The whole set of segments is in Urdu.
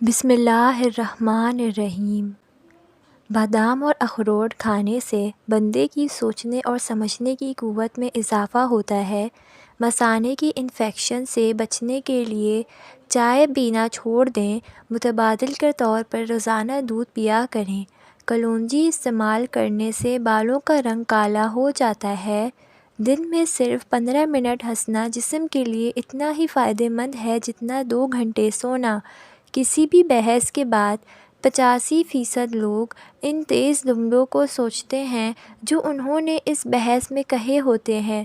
بسم اللہ الرحمن الرحیم۔ بادام اور اخروٹ کھانے سے بندے کی سوچنے اور سمجھنے کی قوت میں اضافہ ہوتا ہے۔ مثانے کی انفیکشن سے بچنے کے لیے چائے پینا چھوڑ دیں۔ متبادل کے طور پر روزانہ دودھ پیا کریں۔ کلونجی استعمال کرنے سے بالوں کا رنگ کالا ہو جاتا ہے۔ دن میں صرف 15 منٹ ہنسنا جسم کے لیے اتنا ہی فائدہ مند ہے جتنا 2 گھنٹے سونا۔ کسی بھی بحث کے بعد 85% لوگ ان تیز جملوں کو سوچتے ہیں جو انہوں نے اس بحث میں کہے ہوتے ہیں۔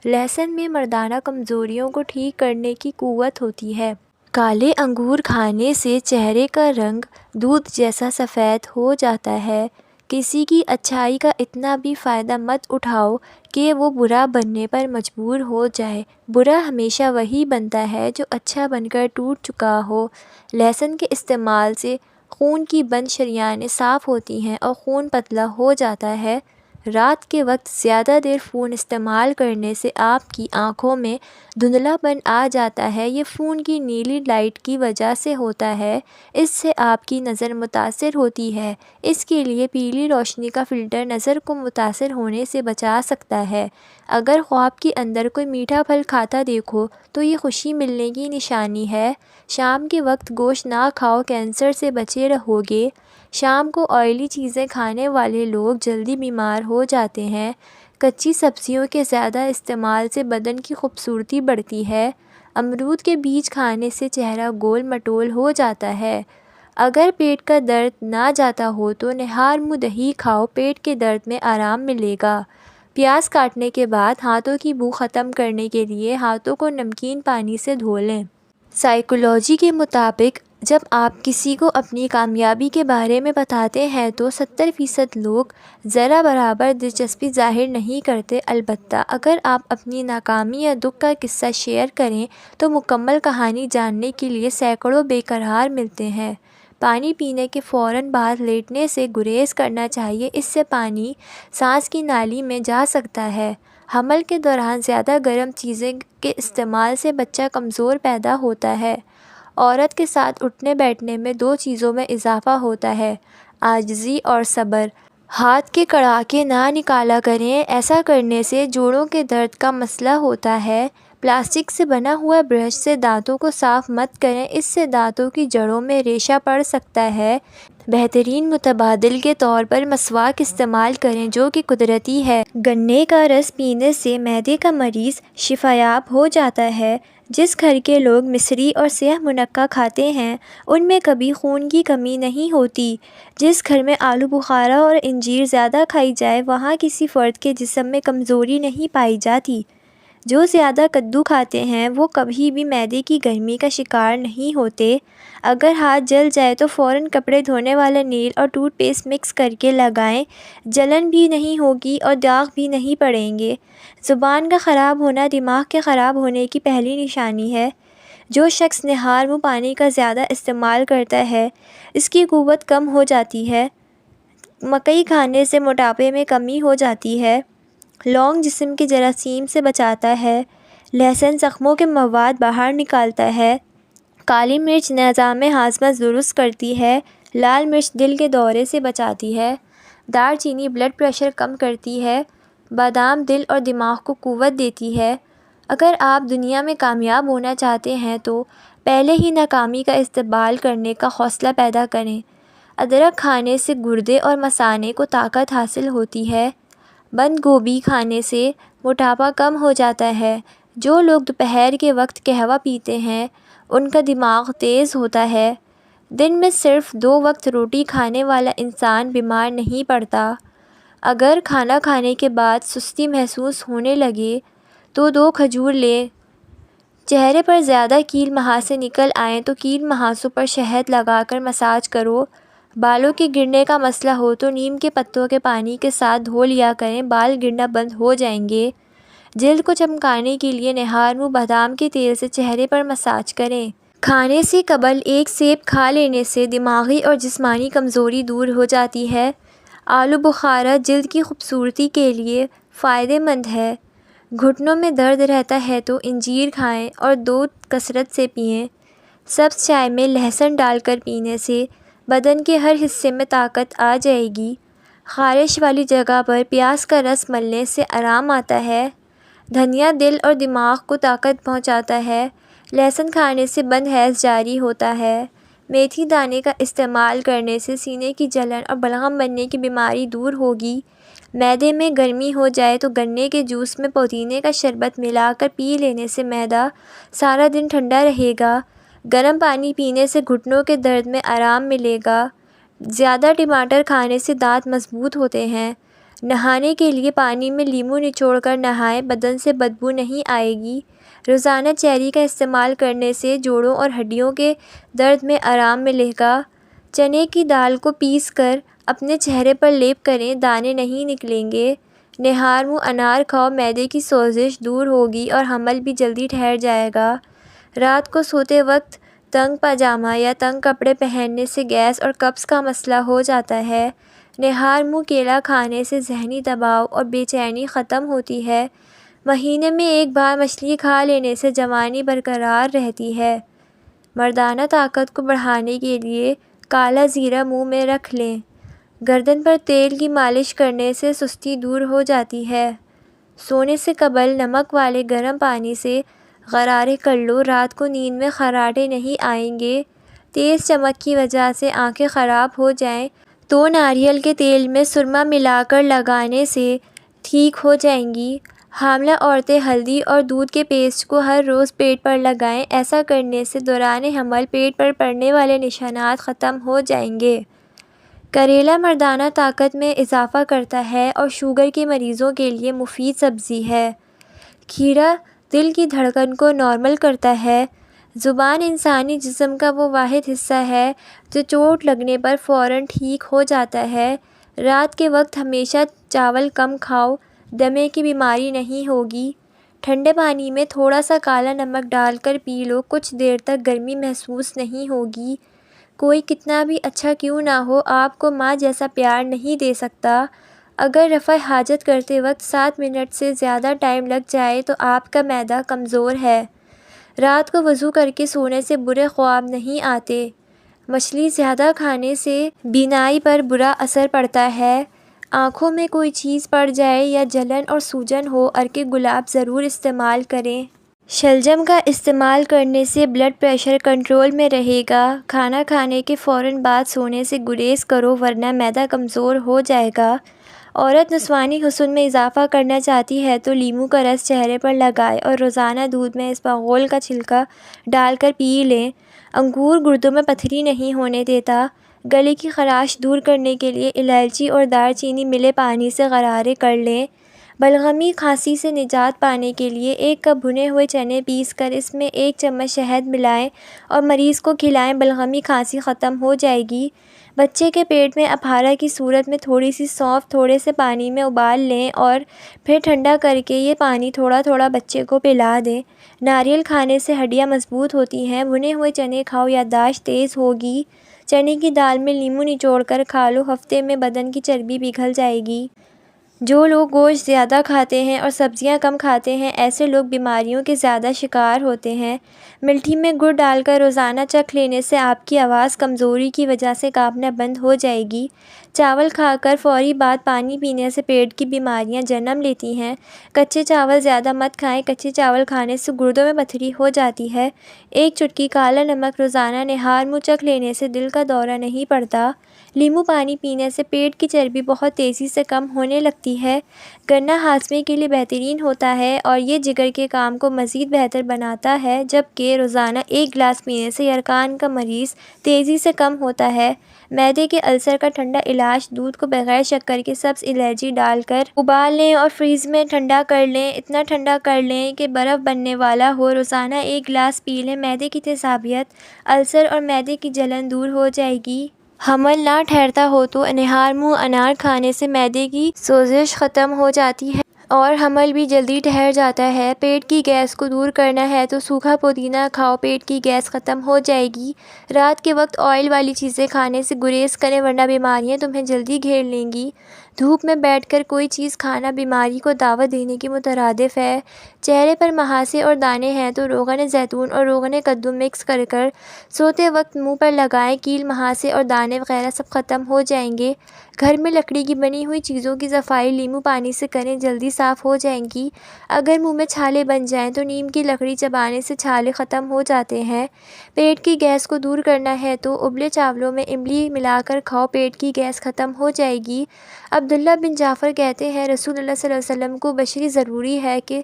لہسن میں مردانہ کمزوریوں کو ٹھیک کرنے کی قوت ہوتی ہے۔ کالے انگور کھانے سے چہرے کا رنگ دودھ جیسا سفید ہو جاتا ہے۔ کسی کی اچھائی کا اتنا بھی فائدہ مت اٹھاؤ کہ وہ برا بننے پر مجبور ہو جائے۔ برا ہمیشہ وہی بنتا ہے جو اچھا بن کر ٹوٹ چکا ہو۔ لہسن کے استعمال سے خون کی بند شریانیں صاف ہوتی ہیں اور خون پتلا ہو جاتا ہے۔ رات کے وقت زیادہ دیر فون استعمال کرنے سے آپ کی آنکھوں میں دھندلا پن آ جاتا ہے۔ یہ فون کی نیلی لائٹ کی وجہ سے ہوتا ہے۔ اس سے آپ کی نظر متاثر ہوتی ہے۔ اس کے لیے پیلی روشنی کا فلٹر نظر کو متاثر ہونے سے بچا سکتا ہے۔ اگر خواب کے اندر کوئی میٹھا پھل کھاتا دیکھو تو یہ خوشی ملنے کی نشانی ہے۔ شام کے وقت گوشت نہ کھاؤ، کینسر سے بچے رہو گے۔ شام کو آئلی چیزیں کھانے والے لوگ جلدی بیمار ہو جاتے ہیں۔ کچی سبزیوں کے زیادہ استعمال سے بدن کی خوبصورتی بڑھتی ہے۔ امرود کے بیج کھانے سے چہرہ گول مٹول ہو جاتا ہے۔ اگر پیٹ کا درد نہ جاتا ہو تو نہار منہ دہی کھاؤ، پیٹ کے درد میں آرام ملے گا۔ پیاز کاٹنے کے بعد ہاتھوں کی بو ختم کرنے کے لیے ہاتھوں کو نمکین پانی سے دھو لیں۔ سائیکالوجی کے مطابق جب آپ کسی کو اپنی کامیابی کے بارے میں بتاتے ہیں تو 70% لوگ ذرا برابر دلچسپی ظاہر نہیں کرتے۔ البتہ اگر آپ اپنی ناکامی یا دکھ کا قصہ شیئر کریں تو مکمل کہانی جاننے کے لیے سینکڑوں بے قرار ملتے ہیں۔ پانی پینے کے فوراً بعد لیٹنے سے گریز کرنا چاہیے، اس سے پانی سانس کی نالی میں جا سکتا ہے۔ حمل کے دوران زیادہ گرم چیزیں کے استعمال سے بچہ کمزور پیدا ہوتا ہے۔ عورت کے ساتھ اٹھنے بیٹھنے میں 2 چیزوں میں اضافہ ہوتا ہے: عاجزی اور صبر۔ ہاتھ کے کڑھاکے نہ نکالا کریں، ایسا کرنے سے جوڑوں کے درد کا مسئلہ ہوتا ہے۔ پلاسٹک سے بنا ہوا برش سے دانتوں کو صاف مت کریں، اس سے دانتوں کی جڑوں میں ریشہ پڑ سکتا ہے۔ بہترین متبادل کے طور پر مسواک استعمال کریں جو کہ قدرتی ہے۔ گنے کا رس پینے سے معدے کا مریض شفا یاب ہو جاتا ہے۔ جس گھر کے لوگ مصری اور سیاہ منقع کھاتے ہیں ان میں کبھی خون کی کمی نہیں ہوتی۔ جس گھر میں آلو بخارا اور انجیر زیادہ کھائی جائے وہاں کسی فرد کے جسم میں کمزوری نہیں پائی جاتی۔ جو زیادہ کدو کھاتے ہیں وہ کبھی بھی معدے کی گرمی کا شکار نہیں ہوتے۔ اگر ہاتھ جل جائے تو فوراً کپڑے دھونے والا نیل اور ٹوتھ پیسٹ مکس کر کے لگائیں، جلن بھی نہیں ہوگی اور داغ بھی نہیں پڑیں گے۔ زبان کا خراب ہونا دماغ کے خراب ہونے کی پہلی نشانی ہے۔ جو شخص نہار منہ پانی کا زیادہ استعمال کرتا ہے اس کی قوت کم ہو جاتی ہے۔ مکئی کھانے سے موٹاپے میں کمی ہو جاتی ہے۔ لونگ جسم کے جراثیم سے بچاتا ہے۔ لہسن زخموں کے مواد باہر نکالتا ہے۔ کالی مرچ نظام ہاضمہ درست کرتی ہے۔ لال مرچ دل کے دورے سے بچاتی ہے۔ دار چینی بلڈ پریشر کم کرتی ہے۔ بادام دل اور دماغ کو قوت دیتی ہے۔ اگر آپ دنیا میں کامیاب ہونا چاہتے ہیں تو پہلے ہی ناکامی کا استقبال کرنے کا حوصلہ پیدا کریں۔ ادرک کھانے سے گردے اور مثانے کو طاقت حاصل ہوتی ہے۔ بند گوبھی کھانے سے موٹاپا کم ہو جاتا ہے۔ جو لوگ دوپہر کے وقت قہوہ پیتے ہیں ان کا دماغ تیز ہوتا ہے۔ دن میں صرف 2 وقت روٹی کھانے والا انسان بیمار نہیں پڑتا۔ اگر کھانا کھانے کے بعد سستی محسوس ہونے لگے تو 2 کھجور لیں۔ چہرے پر زیادہ کیل مہاسے نکل آئیں تو کیل مہاسوں پر شہد لگا کر مساج کرو۔ بالوں کے گرنے کا مسئلہ ہو تو نیم کے پتوں کے پانی کے ساتھ دھو لیا کریں، بال گرنا بند ہو جائیں گے۔ جلد کو چمکانے کے لیے نہار منہ بادام کے تیل سے چہرے پر مساج کریں۔ کھانے سے قبل 1 سیب کھا لینے سے دماغی اور جسمانی کمزوری دور ہو جاتی ہے۔ آلو بخارا جلد کی خوبصورتی کے لیے فائدہ مند ہے۔ گھٹنوں میں درد رہتا ہے تو انجیر کھائیں اور دودھ کثرت سے پئیں۔ سبز چائے میں لہسن ڈال کر پینے سے بدن کے ہر حصے میں طاقت آ جائے گی۔ خارش والی جگہ پر پیاز کا رس ملنے سے آرام آتا ہے۔ دھنیا دل اور دماغ کو طاقت پہنچاتا ہے۔ لہسن کھانے سے بند ہضم جاری ہوتا ہے۔ میتھی دانے کا استعمال کرنے سے سینے کی جلن اور بلغم بننے کی بیماری دور ہوگی۔ معدے میں گرمی ہو جائے تو گنے کے جوس میں پودینے کا شربت ملا کر پی لینے سے معدہ سارا دن ٹھنڈا رہے گا۔ گرم پانی پینے سے گھٹنوں کے درد میں آرام ملے گا۔ زیادہ ٹماٹر کھانے سے دانت مضبوط ہوتے ہیں۔ نہانے کے لیے پانی میں لیموں نچوڑ کر نہائیں، بدن سے بدبو نہیں آئے گی۔ روزانہ چیری کا استعمال کرنے سے جوڑوں اور ہڈیوں کے درد میں آرام ملے گا۔ چنے کی دال کو پیس کر اپنے چہرے پر لیپ کریں، دانے نہیں نکلیں گے۔ نہار منہ انار کھاؤ، معدے کی سوزش دور ہوگی اور حمل بھی جلدی ٹھہر جائے گا۔ رات کو سوتے وقت تنگ پاجامہ یا تنگ کپڑے پہننے سے گیس اور قبض کا مسئلہ ہو جاتا ہے۔ نہار منہ کیلا کھانے سے ذہنی دباؤ اور بے چینی ختم ہوتی ہے۔ مہینے میں ایک بار مچھلی کھا لینے سے جوانی برقرار رہتی ہے۔ مردانہ طاقت کو بڑھانے کے لیے کالا زیرہ منہ میں رکھ لیں۔ گردن پر تیل کی مالش کرنے سے سستی دور ہو جاتی ہے۔ سونے سے قبل نمک والے گرم پانی سے غرارے کر لو، رات کو نیند میں خراٹے نہیں آئیں گے۔ تیز چمک کی وجہ سے آنکھیں خراب ہو جائیں تو ناریل کے تیل میں سرما ملا کر لگانے سے ٹھیک ہو جائیں گی۔ حاملہ عورتیں ہلدی اور دودھ کے پیسٹ کو ہر روز پیٹ پر لگائیں، ایسا کرنے سے دوران حمل پیٹ پر پڑنے والے نشانات ختم ہو جائیں گے۔ کریلا مردانہ طاقت میں اضافہ کرتا ہے اور شوگر کے مریضوں کے لیے مفید سبزی ہے۔ کھیرا دل کی دھڑکن کو نارمل کرتا ہے۔ زبان انسانی جسم کا وہ واحد حصہ ہے جو چوٹ لگنے پر فوراً ٹھیک ہو جاتا ہے۔ رات کے وقت ہمیشہ چاول کم کھاؤ، دمے کی بیماری نہیں ہوگی۔ ٹھنڈے پانی میں تھوڑا سا کالا نمک ڈال کر پی لو، کچھ دیر تک گرمی محسوس نہیں ہوگی۔ کوئی کتنا بھی اچھا کیوں نہ ہو، آپ کو ماں جیسا پیار نہیں دے سکتا۔ اگر رفع حاجت کرتے وقت 7 منٹ سے زیادہ ٹائم لگ جائے تو آپ کا معدہ کمزور ہے۔ رات کو وضو کر کے سونے سے برے خواب نہیں آتے۔ مچھلی زیادہ کھانے سے بینائی پر برا اثر پڑتا ہے۔ آنکھوں میں کوئی چیز پڑ جائے یا جلن اور سوجن ہو، عرق گلاب ضرور استعمال کریں۔ شلجم کا استعمال کرنے سے بلڈ پریشر کنٹرول میں رہے گا۔ کھانا کھانے کے فوراً بعد سونے سے گریز کرو ورنہ معدہ کمزور ہو جائے گا۔ عورت نسوانی حسن میں اضافہ کرنا چاہتی ہے تو لیموں کا رس چہرے پر لگائے اور روزانہ دودھ میں اسپاغول کا چھلکا ڈال کر پی لیں۔ انگور گردوں میں پتھری نہیں ہونے دیتا۔ گلے کی خراش دور کرنے کے لیے الائچی اور دار چینی ملے پانی سے غرارے کر لیں۔ بلغمی کھانسی سے نجات پانے کے لیے 1 کپ بھنے ہوئے چنے پیس کر اس میں 1 چمچ شہد ملائیں اور مریض کو کھلائیں، بلغمی کھانسی ختم ہو جائے گی۔ بچے کے پیٹ میں اپہارا کی صورت میں تھوڑی سی سونف تھوڑے سے پانی میں ابال لیں اور پھر ٹھنڈا کر کے یہ پانی تھوڑا تھوڑا بچے کو پلا دیں۔ ناریل کھانے سے ہڈیاں مضبوط ہوتی ہیں۔ بھنے ہوئے چنے کھاؤ، یادداشت تیز ہوگی۔ چنے کی دال میں لیموں نچوڑ کر کھا لو، ہفتے میں بدن کی چربی پگھل جائے گی۔ جو لوگ گوشت زیادہ کھاتے ہیں اور سبزیاں کم کھاتے ہیں، ایسے لوگ بیماریوں کے زیادہ شکار ہوتے ہیں۔ ملٹھی میں گڑ ڈال کر روزانہ چکھ لینے سے آپ کی آواز کمزوری کی وجہ سے کانپنا بند ہو جائے گی۔ چاول کھا کر فوری بعد پانی پینے سے پیٹ کی بیماریاں جنم لیتی ہیں۔ کچے چاول زیادہ مت کھائیں، کچے چاول کھانے سے گردوں میں پتھری ہو جاتی ہے۔ 1 چٹکی کالا نمک روزانہ نہار منہ چکھ لینے سے دل کا دورہ نہیں پڑتا۔ لیموں پانی پینے سے پیٹ کی چربی بہت تیزی سے کم ہونے لگتی ہے۔ گنا ہاضمے کے لیے بہترین ہوتا ہے اور یہ جگر کے کام کو مزید بہتر بناتا ہے، جبکہ روزانہ 1 گلاس پینے سے یرقان کا مریض تیزی سے کم ہوتا ہے۔ معدے کے السر کا ٹھنڈا علاج، دودھ کو بغیر شکر کے سبز الائچی ڈال کر ابال لیں اور فریز میں ٹھنڈا کر لیں، اتنا ٹھنڈا کر لیں کہ برف بننے والا ہو۔ روزانہ 1 گلاس پی لیں، معدے کی تیزابیت، السر اور معدے کی جلن دور ہو جائے گی۔ حمل نہ ٹھہرتا ہو تو نہار منہ انار کھانے سے معدے کی سوزش ختم ہو جاتی ہے اور حمل بھی جلدی ٹھہر جاتا ہے۔ پیٹ کی گیس کو دور کرنا ہے تو سوکھا پودینہ کھاؤ، پیٹ کی گیس ختم ہو جائے گی۔ رات کے وقت آئل والی چیزیں کھانے سے گریز کریں ورنہ بیماریاں تمہیں جلدی گھیر لیں گی۔ دھوپ میں بیٹھ کر کوئی چیز کھانا بیماری کو دعوت دینے کی مترادف ہے۔ چہرے پر مہاسے اور دانے ہیں تو روغن زیتون اور روغن کدو مکس کر کر سوتے وقت منہ پر لگائیں، کیل، مہاسے اور دانے وغیرہ سب ختم ہو جائیں گے۔ گھر میں لکڑی کی بنی ہوئی چیزوں کی صفائی لیموں پانی سے کریں، جلدی صاف ہو جائیں گی۔ اگر منہ میں چھالے بن جائیں تو نیم کی لکڑی چبانے سے چھالے ختم ہو جاتے ہیں۔ پیٹ کی گیس کو دور کرنا ہے تو ابلے چاولوں میں املی ملا کر کھاؤ، پیٹ کی گیس ختم ہو جائے گی۔ عبداللہ بن جعفر کہتے ہیں رسول اللہ صلی اللہ علیہ وسلم کو بشری ضروری ہے کہ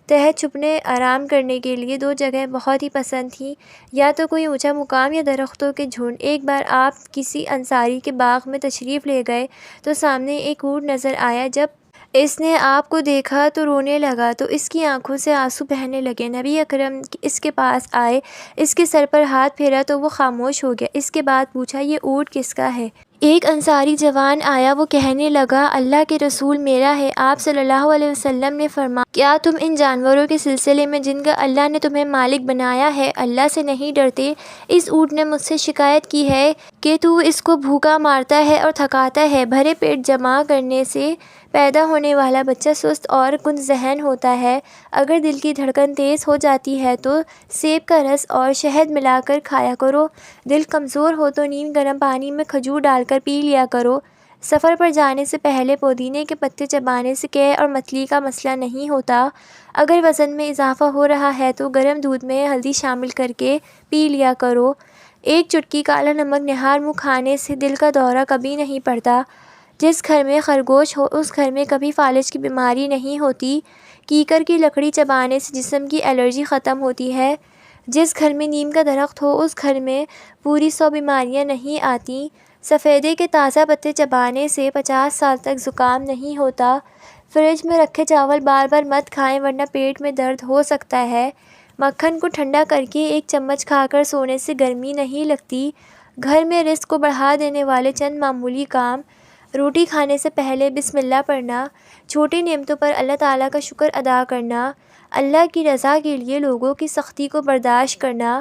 تحت چھپنے آرام کرنے کے لیے 2 جگہیں بہت ہی پسند تھیں، یا تو کوئی اونچا مقام یا درختوں کے جھنڈ۔ ایک بار آپ کسی انصاری کے باغ میں تشریف لے گئے تو سامنے ایک اونٹ نظر آیا۔ جب اس نے آپ کو دیکھا تو رونے لگا تو اس کی آنکھوں سے آنسو بہنے لگے۔ نبی اکرم اس کے پاس آئے، اس کے سر پر ہاتھ پھیرا تو وہ خاموش ہو گیا۔ اس کے بعد پوچھا یہ اونٹ کس کا ہے؟ ایک انصاری جوان آیا، وہ کہنے لگا اللہ کے رسول میرا ہے۔ آپ صلی اللہ علیہ وسلم نے فرمایا کیا تم ان جانوروں کے سلسلے میں جن کا اللہ نے تمہیں مالک بنایا ہے اللہ سے نہیں ڈرتے؟ اس اونٹ نے مجھ سے شکایت کی ہے کہ تو اس کو بھوکا مارتا ہے اور تھکاتا ہے۔ بھرے پیٹ جمع کرنے سے پیدا ہونے والا بچہ سست اور کند ذہن ہوتا ہے۔ اگر دل کی دھڑکن تیز ہو جاتی ہے تو سیب کا رس اور شہد ملا کر کھایا کرو۔ دل کمزور ہو تو نیم گرم پانی میں کھجور ڈال کر پی لیا کرو۔ سفر پر جانے سے پہلے پودینے کے پتے چبانے سے قے اور متلی کا مسئلہ نہیں ہوتا۔ اگر وزن میں اضافہ ہو رہا ہے تو گرم دودھ میں ہلدی شامل کر کے پی لیا کرو۔ ایک چٹکی کالا نمک نہار منہ کھانے سے دل کا دورہ کبھی نہیں پڑتا۔ جس گھر میں خرگوش ہو اس گھر میں کبھی فالج کی بیماری نہیں ہوتی۔ کیکر کی لکڑی چبانے سے جسم کی الرجی ختم ہوتی ہے۔ جس گھر میں نیم کا درخت ہو اس گھر میں پوری 100 بیماریاں نہیں آتیں۔ سفیدے کے تازہ پتے چبانے سے 50 سال تک زکام نہیں ہوتا۔ فریج میں رکھے چاول بار بار مت کھائیں ورنہ پیٹ میں درد ہو سکتا ہے۔ مکھن کو ٹھنڈا کر کے 1 چمچ کھا کر سونے سے گرمی نہیں لگتی۔ گھر میں رزق کو بڑھا دینے والے چند معمولی کام: روٹی کھانے سے پہلے بسم اللہ پڑھنا، چھوٹی نعمتوں پر اللہ تعالیٰ کا شکر ادا کرنا، اللہ کی رضا کے لیے لوگوں کی سختی کو برداشت کرنا،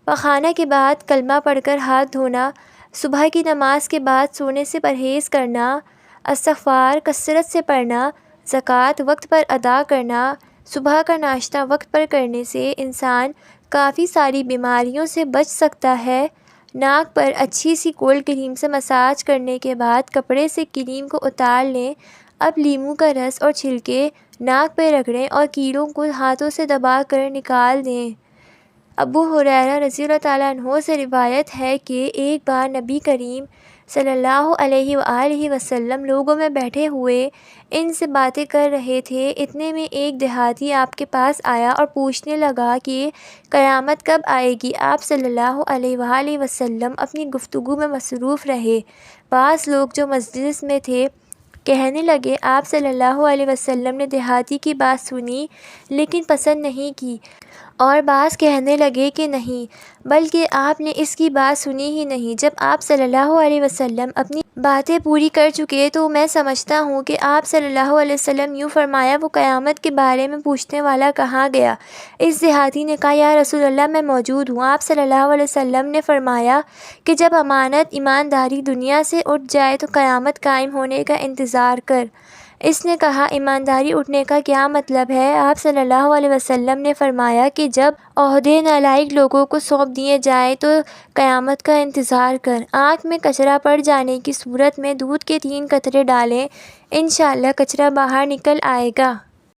پخانہ کے بعد کلمہ پڑھ کر ہاتھ دھونا، صبح کی نماز کے بعد سونے سے پرہیز کرنا، استغفار کثرت سے پڑھنا، زکوٰۃ وقت پر ادا کرنا۔ صبح کا ناشتہ وقت پر کرنے سے انسان کافی ساری بیماریوں سے بچ سکتا ہے۔ ناک پر اچھی سی کولڈ کریم سے مساج کرنے کے بعد کپڑے سے کریم کو اتار لیں۔ اب لیموں کا رس اور چھلکے ناک پہ رگڑیں اور کیڑوں کو ہاتھوں سے دبا کر نکال دیں۔ ابو ہریرہ رضی اللہ تعالیٰ عنہ سے روایت ہے کہ ایک بار نبی کریم صلی اللہ علیہ وآلہ وسلم لوگوں میں بیٹھے ہوئے ان سے باتیں کر رہے تھے۔ اتنے میں ایک دیہاتی آپ کے پاس آیا اور پوچھنے لگا کہ قیامت کب آئے گی؟ آپ صلی اللہ علیہ وآلہ وسلم اپنی گفتگو میں مصروف رہے۔ بعض لوگ جو مجلس میں تھے کہنے لگے آپ صلی اللہ علیہ وسلم نے دیہاتی کی بات سنی لیکن پسند نہیں کی، اور بعض کہنے لگے کہ نہیں بلکہ آپ نے اس کی بات سنی ہی نہیں۔ جب آپ صلی اللہ علیہ وسلم اپنی باتیں پوری کر چکے تو میں سمجھتا ہوں کہ آپ صلی اللہ علیہ وسلم یوں فرمایا وہ قیامت کے بارے میں پوچھنے والا کہاں گیا؟ اس دیہاتی نے کہا یا رسول اللہ میں موجود ہوں۔ آپ صلی اللہ علیہ وسلم نے فرمایا کہ جب امانت ایمانداری دنیا سے اٹھ جائے تو قیامت قائم ہونے کا انتظار کر۔ اس نے کہا ایمانداری اٹھنے کا کیا مطلب ہے؟ آپ صلی اللہ علیہ وسلم نے فرمایا کہ جب عہدے نالائق لوگوں کو سونپ دیے جائیں تو قیامت کا انتظار کر۔ آنکھ میں کچرا پڑ جانے کی صورت میں دودھ کے 3 قطرے ڈالیں، انشاءاللہ کچرا باہر نکل آئے گا۔